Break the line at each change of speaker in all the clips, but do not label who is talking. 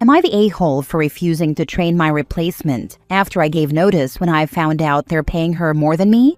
Am I the a-hole for refusing to train my replacement after I gave notice when I found out they're paying her more than me?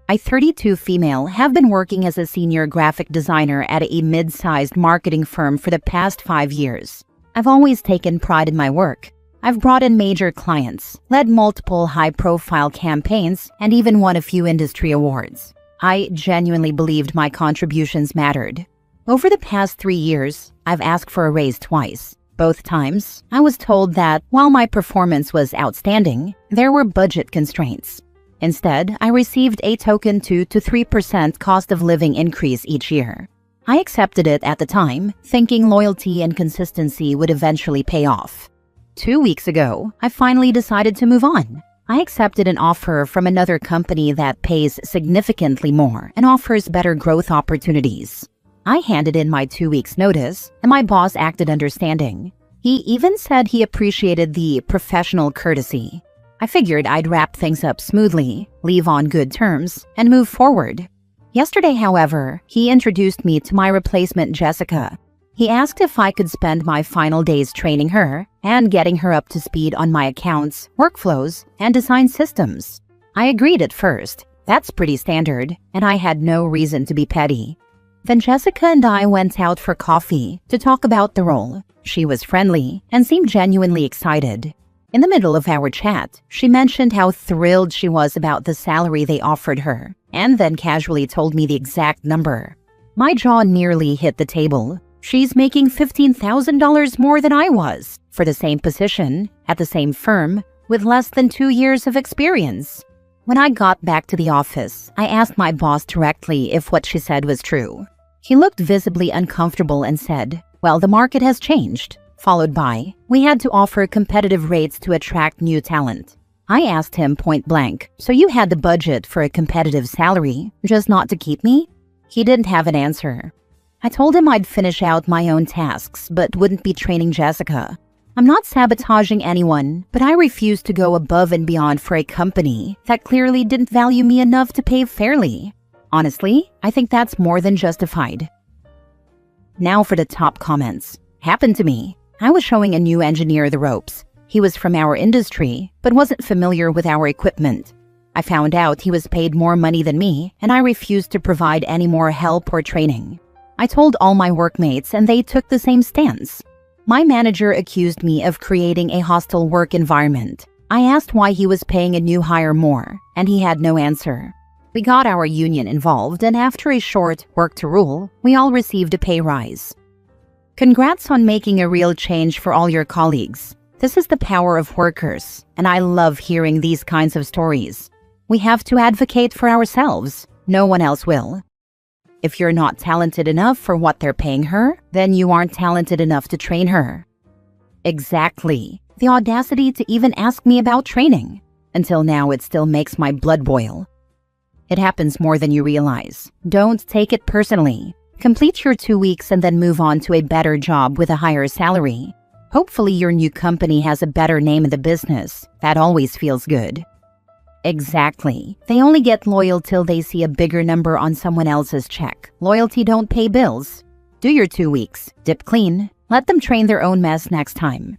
I, 32 female, have been working as a senior graphic designer at a mid-sized marketing firm for the past 5 years. I've always taken pride in my work. I've brought in major clients, led multiple high-profile campaigns, and even won a few industry awards. I genuinely believed my contributions mattered. Over the past 3 years, I've asked for a raise twice. Both times, I was told that while my performance was outstanding, there were budget constraints. Instead, I received a token 2 to 3% cost of living increase each year. I accepted it at the time, thinking loyalty and consistency would eventually pay off. 2 weeks ago, I finally decided to move on. I accepted an offer from another company that pays significantly more and offers better growth opportunities. I handed in my 2 weeks' notice, and my boss acted understanding. He even said he appreciated the professional courtesy. I figured I'd wrap things up smoothly, leave on good terms, and move forward. Yesterday, however, he introduced me to my replacement, Jessica. He asked if I could spend my final days training her and getting her up to speed on my accounts, workflows, and design systems. I agreed at first. That's pretty standard, and I had no reason to be petty. Then Jessica and I went out for coffee to talk about the role. She was friendly and seemed genuinely excited. In the middle of our chat, she mentioned how thrilled she was about the salary they offered her, and then casually told me the exact number. My jaw nearly hit the table. She's making $15,000 more than I was for the same position, at the same firm, with less than 2 years of experience. When I got back to the office, I asked my boss directly if what she said was true. He looked visibly uncomfortable and said, "Well, the market has changed," followed by, "We had to offer competitive rates to attract new talent." I asked him point blank, "So you had the budget for a competitive salary, just not to keep me?" He didn't have an answer. I told him I'd finish out my own tasks, but wouldn't be training Jessica. I'm not sabotaging anyone, but I refuse to go above and beyond for a company that clearly didn't value me enough to pay fairly. Honestly, I think that's more than justified. Now for the top comments. Happened to me. I was showing a new engineer the ropes. He was from our industry, but wasn't familiar with our equipment. I found out he was paid more money than me, and I refused to provide any more help or training. I told all my workmates, and they took the same stance. My manager accused me of creating a hostile work environment. I asked why he was paying a new hire more, and he had no answer. We got our union involved, and after a short work to rule, we all received a pay rise. Congrats on making a real change for all your colleagues. This is the power of workers, and I love hearing these kinds of stories. We have to advocate for ourselves. No one else will. If you're not talented enough for what they're paying her, then you aren't talented enough to train her. Exactly. The audacity to even ask me about training. Until now, it still makes my blood boil. It happens more than you realize. Don't take it personally. Complete your 2 weeks and then move on to a better job with a higher salary. Hopefully your new company has a better name in the business. That always feels good. Exactly. They only get loyal till they see a bigger number on someone else's check. Loyalty don't pay bills. Do your 2 weeks. Dip clean. Let them train their own mess next time.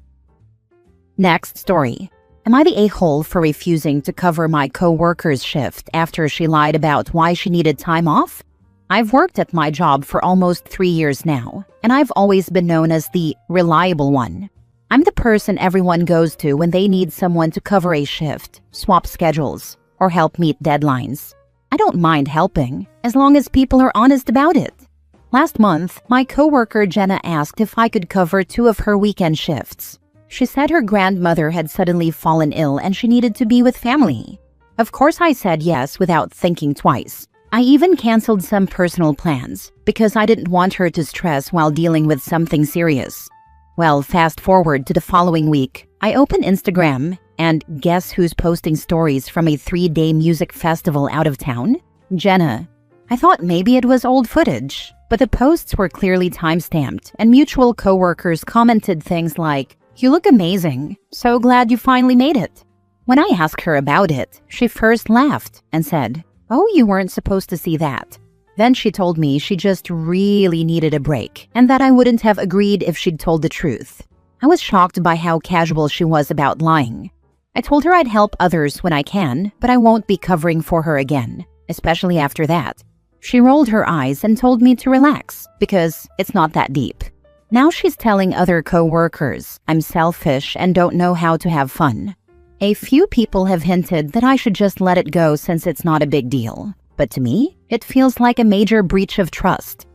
Next story. Am I the a-hole for refusing to cover my co-worker's shift after she lied about why she needed time off? I've worked at my job for almost 3 years now, and I've always been known as the reliable one. I'm the person everyone goes to when they need someone to cover a shift, swap schedules, or help meet deadlines. I don't mind helping, as long as people are honest about it. Last month, my coworker Jenna asked if I could cover 2 of her weekend shifts. She said her grandmother had suddenly fallen ill and she needed to be with family. Of course I said yes without thinking twice. I even canceled some personal plans because I didn't want her to stress while dealing with something serious. Well, fast forward to the following week. I open Instagram and guess who's posting stories from a 3-day music festival out of town? Jenna. I thought maybe it was old footage, but the posts were clearly time-stamped and mutual coworkers commented things like, "You look amazing. So glad you finally made it." When I asked her about it, she first laughed and said, "Oh, you weren't supposed to see that." Then she told me she just really needed a break and that I wouldn't have agreed if she'd told the truth. I was shocked by how casual she was about lying. I told her I'd help others when I can, but I won't be covering for her again, especially after that. She rolled her eyes and told me to relax because it's not that deep. Now she's telling other co-workers I'm selfish and don't know how to have fun. A few people have hinted that I should just let it go since it's not a big deal. But to me, it feels like a major breach of trust.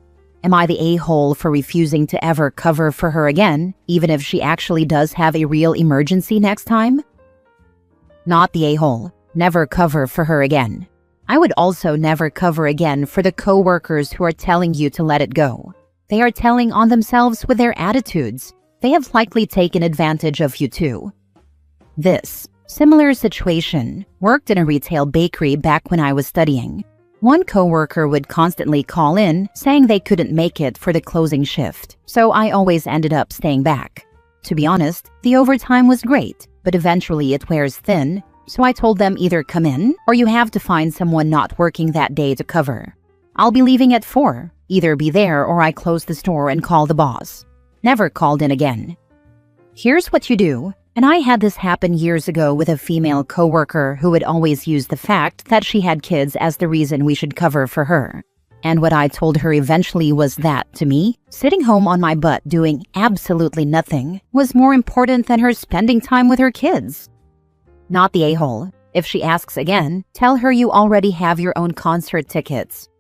Am I the a-hole for refusing to ever cover for her again, even if she actually does have a real emergency next time? Not the a-hole. Never cover for her again. I would also never cover again for the co-workers who are telling you to let it go. They are telling on themselves with their attitudes. They have likely taken advantage of you too. This similar situation worked in a retail bakery back when I was studying. One coworker would constantly call in saying they couldn't make it for the closing shift, so I always ended up staying back. To be honest, the overtime was great, but eventually it wears thin, so I told them either come in or you have to find someone not working that day to cover. I'll be leaving at 4. Either be there or I close the store and call the boss. Never called in again. Here's what you do. And I had this happen years ago with a female coworker who would always use the fact that she had kids as the reason we should cover for her. And what I told her eventually was that, to me, sitting home on my butt doing absolutely nothing was more important than her spending time with her kids. Not the a-hole. If she asks again, tell her you already have your own concert tickets.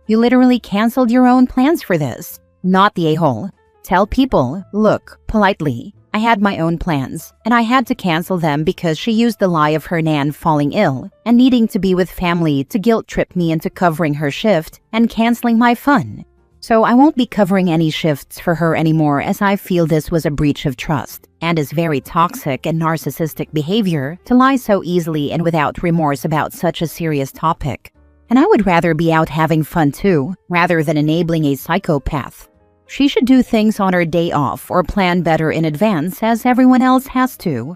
You literally canceled your own plans for this. Not the a-hole. Tell people, look, politely, I had my own plans, and I had to cancel them because she used the lie of her nan falling ill and needing to be with family to guilt-trip me into covering her shift and canceling my fun. So I won't be covering any shifts for her anymore as I feel this was a breach of trust and is very toxic and narcissistic behavior to lie so easily and without remorse about such a serious topic. And I would rather be out having fun too, rather than enabling a psychopath. She should do things on her day off or plan better in advance as everyone else has to.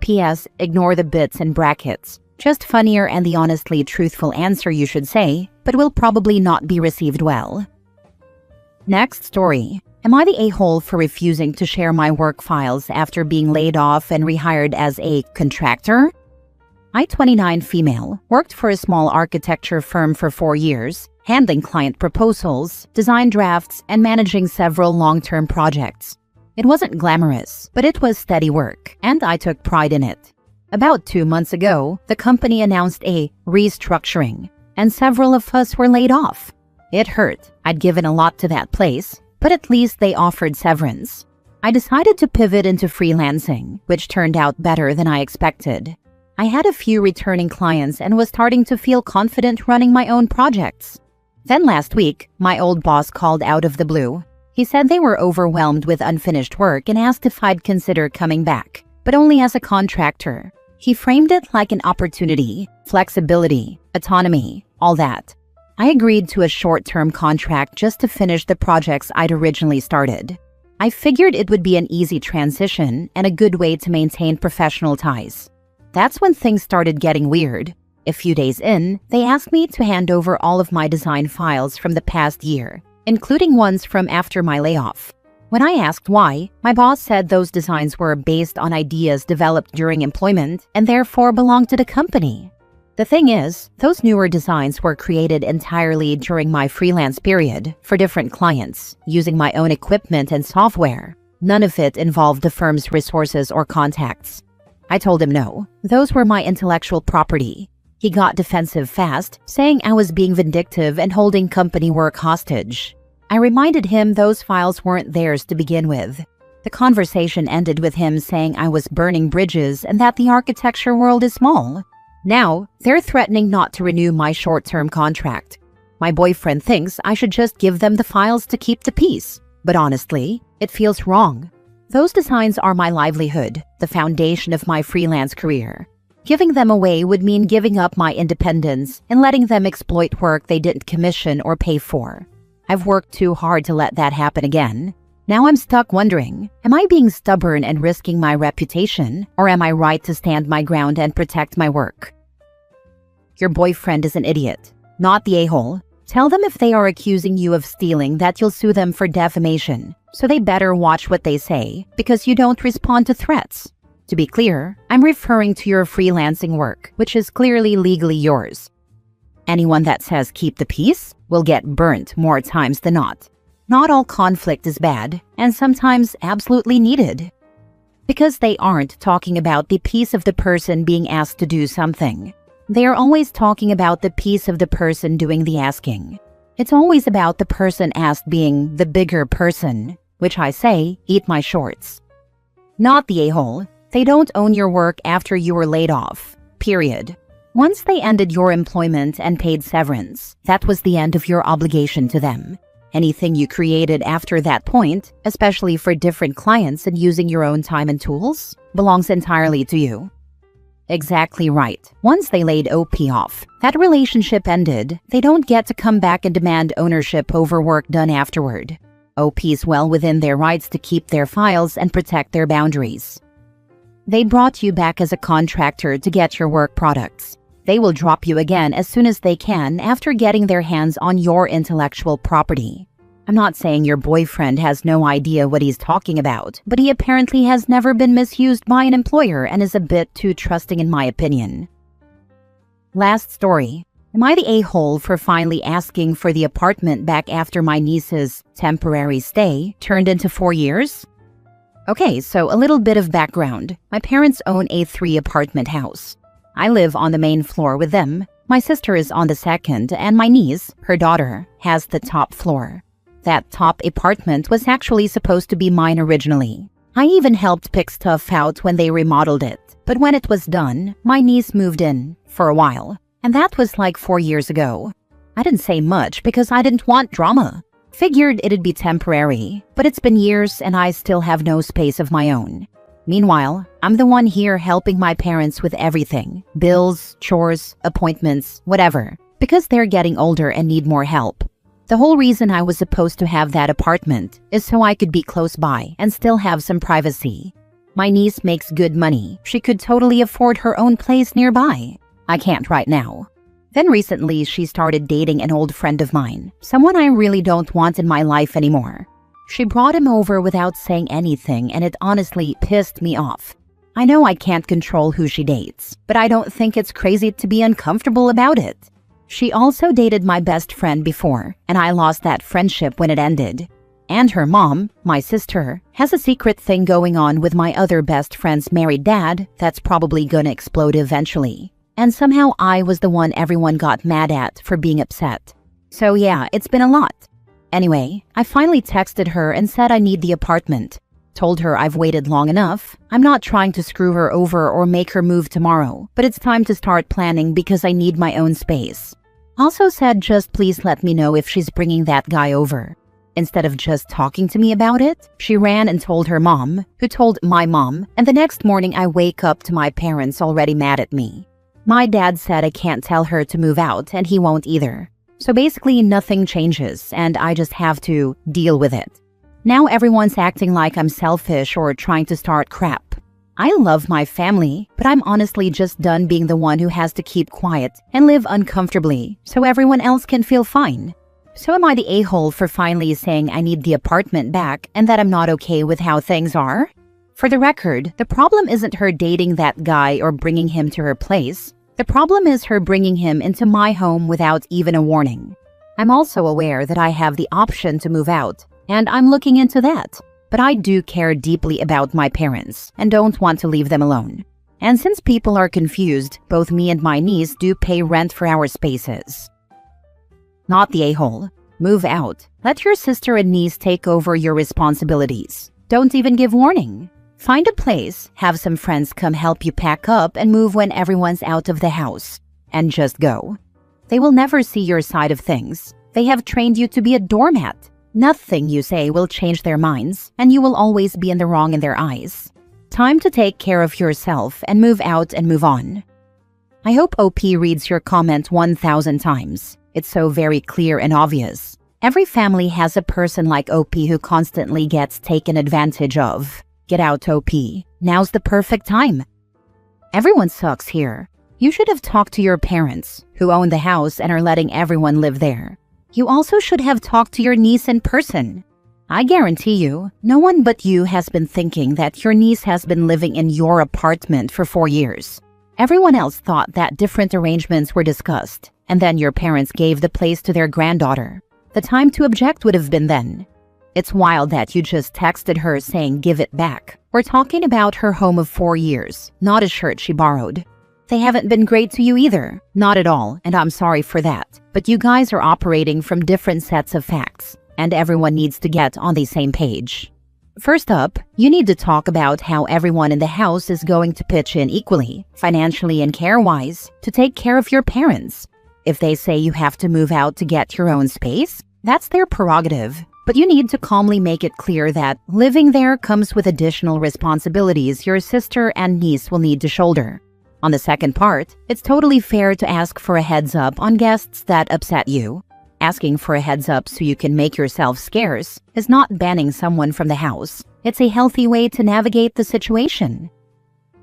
P.S. Ignore the bits and brackets. Just funnier and the honestly truthful answer you should say, but will probably not be received well. Next story. Am I the a-hole for refusing to share my work files after being laid off and rehired as a contractor? I, 29 female, worked for a small architecture firm for 4 years, handling client proposals, design drafts, and managing several long-term projects. It wasn't glamorous, but it was steady work, and I took pride in it. About 2 months ago, the company announced a restructuring, and several of us were laid off. It hurt. I'd given a lot to that place, but at least they offered severance. I decided to pivot into freelancing, which turned out better than I expected. I had a few returning clients and was starting to feel confident running my own projects. Then last week, my old boss called out of the blue. He said they were overwhelmed with unfinished work and asked if I'd consider coming back, but only as a contractor. He framed it like an opportunity, flexibility, autonomy, all that. I agreed to a short-term contract just to finish the projects I'd originally started. I figured it would be an easy transition and a good way to maintain professional ties. That's when things started getting weird. A few days in, they asked me to hand over all of my design files from the past year, including ones from after my layoff. When I asked why, my boss said those designs were based on ideas developed during employment and therefore belonged to the company. The thing is, those newer designs were created entirely during my freelance period for different clients, using my own equipment and software. None of it involved the firm's resources or contacts. I told him no, those were my intellectual property. He got defensive fast, saying I was being vindictive and holding company work hostage. I reminded him those files weren't theirs to begin with. The conversation ended with him saying I was burning bridges and that the architecture world is small. Now, they're threatening not to renew my short-term contract. My boyfriend thinks I should just give them the files to keep the peace. But honestly, it feels wrong. Those designs are my livelihood, the foundation of my freelance career. Giving them away would mean giving up my independence and letting them exploit work they didn't commission or pay for. I've worked too hard to let that happen again. Now I'm stuck wondering, am I being stubborn and risking my reputation, or am I right to stand my ground and protect my work? Your boyfriend is an idiot, not the a-hole. Tell them if they are accusing you of stealing that you'll sue them for defamation, so they better watch what they say because you don't respond to threats. To be clear, I'm referring to your freelancing work, which is clearly legally yours. Anyone that says keep the peace will get burnt more times than not. Not all conflict is bad, and sometimes absolutely needed. Because they aren't talking about the peace of the person being asked to do something. They are always talking about the peace of the person doing the asking. It's always about the person asked being the bigger person, which I say, eat my shorts. Not the a-hole. They don't own your work after you were laid off. Period. Once they ended your employment and paid severance, that was the end of your obligation to them. Anything you created after that point, especially for different clients and using your own time and tools, belongs entirely to you. Exactly right. Once they laid OP off, that relationship ended. They don't get to come back and demand ownership over work done afterward. OP's well within their rights to keep their files and protect their boundaries. They brought you back as a contractor to get your work products. They will drop you again as soon as they can after getting their hands on your intellectual property. I'm not saying your boyfriend has no idea what he's talking about, but he apparently has never been misused by an employer and is a bit too trusting in my opinion. Last story. Am I the a-hole for finally asking for the apartment back after my niece's temporary stay turned into 4 years? Okay, so a little bit of background. My parents own a 3-apartment house. I live on the main floor with them. My sister is on the second, and my niece, her daughter, has the top floor. That top apartment was actually supposed to be mine originally. I even helped pick stuff out when they remodeled it. But when it was done, my niece moved in for a while. And that was like 4 years ago. I didn't say much because I didn't want drama. Figured it'd be temporary, but it's been years and I still have no space of my own. Meanwhile, I'm the one here helping my parents with everything. Bills, chores, appointments, whatever. Because they're getting older and need more help. The whole reason I was supposed to have that apartment is so I could be close by and still have some privacy. My niece makes good money. She could totally afford her own place nearby. I can't right now. Then recently, she started dating an old friend of mine, someone I really don't want in my life anymore. She brought him over without saying anything, and it honestly pissed me off. I know I can't control who she dates, but I don't think it's crazy to be uncomfortable about it. She also dated my best friend before, and I lost that friendship when it ended. And her mom, my sister, has a secret thing going on with my other best friend's married dad that's probably gonna explode eventually. And somehow I was the one everyone got mad at for being upset. So yeah, it's been a lot. Anyway, I finally texted her and said I need the apartment. Told her I've waited long enough. I'm not trying to screw her over or make her move tomorrow, but it's time to start planning because I need my own space. Also said just please let me know if she's bringing that guy over. Instead of just talking to me about it, she ran and told her mom, who told my mom, and the next morning I wake up to my parents already mad at me. My dad said I can't tell her to move out and he won't either. So basically nothing changes and I just have to deal with it. Now everyone's acting like I'm selfish or trying to start crap. I love my family, but I'm honestly just done being the one who has to keep quiet and live uncomfortably so everyone else can feel fine. So am I the a-hole for finally saying I need the apartment back and that I'm not okay with how things are? For the record, the problem isn't her dating that guy or bringing him to her place. The problem is her bringing him into my home without even a warning. I'm also aware that I have the option to move out, and I'm looking into that. But I do care deeply about my parents and don't want to leave them alone. And since people are confused, both me and my niece do pay rent for our spaces. Not the a-hole. Move out. Let your sister and niece take over your responsibilities. Don't even give warning. Find a place, have some friends come help you pack up and move when everyone's out of the house. And just go. They will never see your side of things. They have trained you to be a doormat. Nothing you say will change their minds, and you will always be in the wrong in their eyes. Time to take care of yourself and move out and move on. I hope OP reads your comment 1,000 times. It's so very clear and obvious. Every family has a person like OP who constantly gets taken advantage of. Get out, OP. Now's the perfect time. Everyone sucks here. You should have talked to your parents, who own the house and are letting everyone live there. You also should have talked to your niece in person. I guarantee you, no one but you has been thinking that your niece has been living in your apartment for 4 years. Everyone else thought that different arrangements were discussed, and then your parents gave the place to their granddaughter. The time to object would have been then. It's wild that you just texted her saying give it back. We're talking about her home of 4 years, not a shirt she borrowed. They haven't been great to you either. Not at all, and I'm sorry for that. But you guys are operating from different sets of facts, and everyone needs to get on the same page. First up, you need to talk about how everyone in the house is going to pitch in equally, financially and care-wise, to take care of your parents. If they say you have to move out to get your own space, that's their prerogative. But you need to calmly make it clear that living there comes with additional responsibilities your sister and niece will need to shoulder. On the second part, it's totally fair to ask for a heads up on guests that upset you. Asking for a heads up so you can make yourself scarce is not banning someone from the house. It's a healthy way to navigate the situation.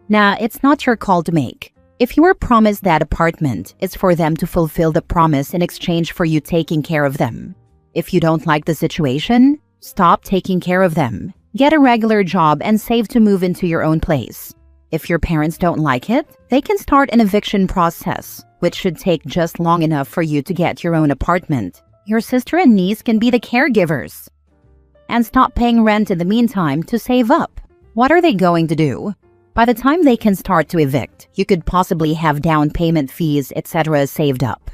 Nah, it's not your call to make. If you were promised that apartment, it's for them to fulfill the promise in exchange for you taking care of them. If you don't like the situation, stop taking care of them. Get a regular job and save to move into your own place. If your parents don't like it, they can start an eviction process, which should take just long enough for you to get your own apartment. Your sister and niece can be the caregivers. And stop paying rent in the meantime to save up. What are they going to do? By the time they can start to evict, you could possibly have down payment fees, etc. saved up.